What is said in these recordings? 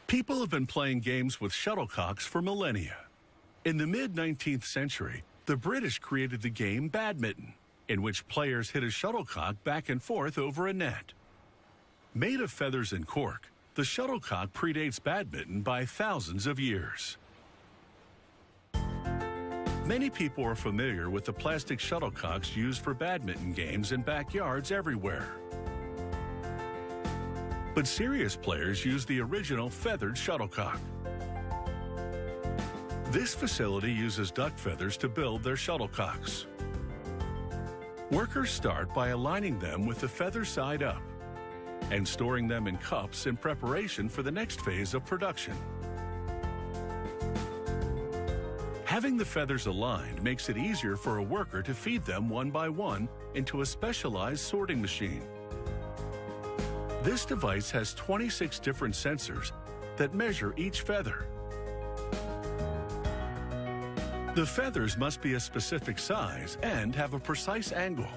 People have been playing games with shuttlecocks for millennia. In the mid-19th century, the British created the game badminton, in which players hit a shuttlecock back and forth over a net. Made of feathers and cork, the shuttlecock predates badminton by thousands of years. Many people are familiar with the plastic shuttlecocks used for badminton games in backyards everywhere. But serious players use the original feathered shuttlecock. This facility uses duck feathers to build their shuttlecocks. Workers start by aligning them with the feather side up and storing them in cups in preparation for the next phase of production. Having the feathers aligned makes it easier for a worker to feed them one by one into a specialized sorting machine. This device has 26 different sensors that measure each feather. The feathers must be a specific size and have a precise angle.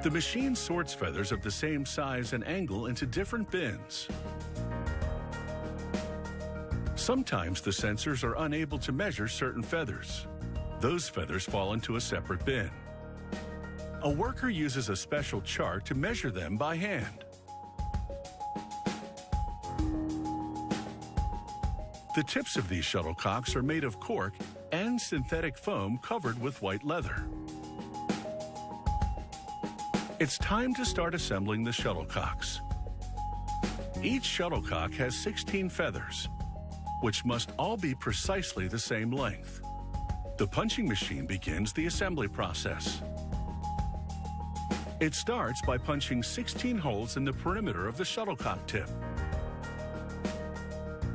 The machine sorts feathers of the same size and angle into different bins. Sometimes the sensors are unable to measure certain feathers. Those feathers fall into a separate bin. A worker uses a special chart to measure them by hand. The tips of these shuttlecocks are made of cork and synthetic foam covered with white leather. It's time to start assembling the shuttlecocks. Each shuttlecock has 16 feathers, which must all be precisely the same length. The punching machine begins the assembly process. It starts by punching 16 holes in the perimeter of the shuttlecock tip.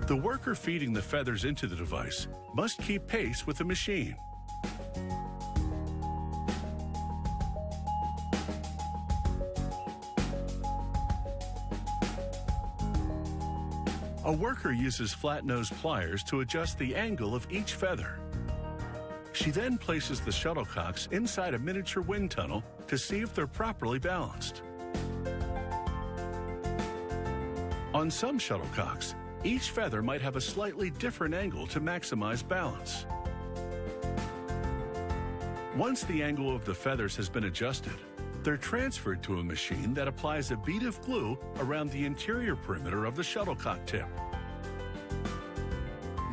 The worker feeding the feathers into the device must keep pace with the machine. A worker uses flat-nosed pliers to adjust the angle of each feather. She then places the shuttlecocks inside a miniature wind tunnel to see if they're properly balanced. On some shuttlecocks, each feather might have a slightly different angle to maximize balance. Once the angle of the feathers has been adjusted, they're transferred to a machine that applies a bead of glue around the interior perimeter of the shuttlecock tip.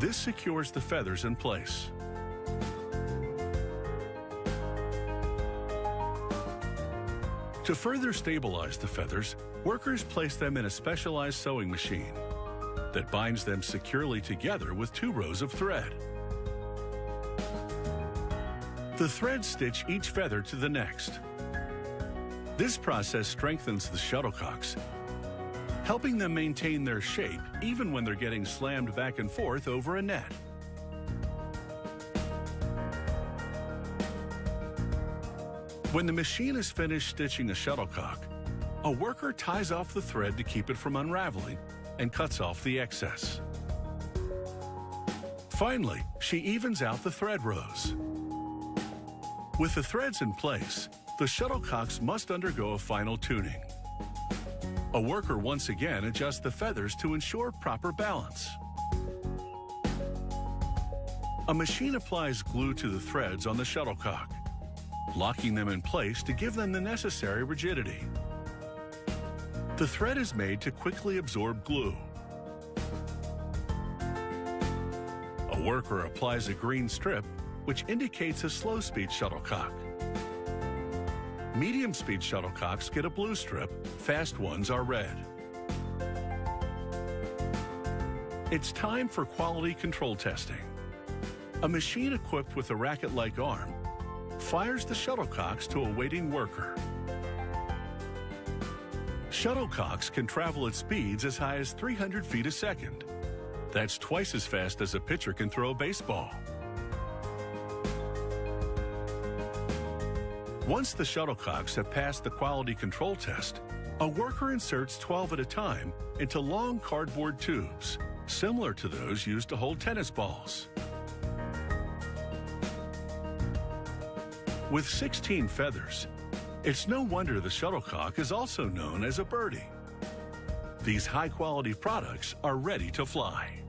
This secures the feathers in place. To further stabilize the feathers, workers place them in a specialized sewing machine that binds them securely together with 2 rows of thread. The threads stitch each feather to the next. This process strengthens the shuttlecocks, helping them maintain their shape even when they're getting slammed back and forth over a net. When the machine is finished stitching a shuttlecock, a worker ties off the thread to keep it from unraveling and cuts off the excess. Finally, she evens out the thread rows. With the threads in place, the shuttlecocks must undergo a final tuning. A worker once again adjusts the feathers to ensure proper balance. A machine applies glue to the threads on the shuttlecock, locking them in place to give them the necessary rigidity. The thread is made to quickly absorb glue. A worker applies a green strip, which indicates a slow-speed shuttlecock. Medium-speed shuttlecocks get a blue strip, fast ones are red. It's time for quality control testing. A machine equipped with a racket-like arm fires the shuttlecocks to a waiting worker. Shuttlecocks can travel at speeds as high as 300 feet a second. That's twice as fast as a pitcher can throw a baseball. Once the shuttlecocks have passed the quality control test, a worker inserts 12 at a time into long cardboard tubes, similar to those used to hold tennis balls. With 16 feathers, It's no wonder the shuttlecock is also known as a birdie. These high-quality products are ready to fly.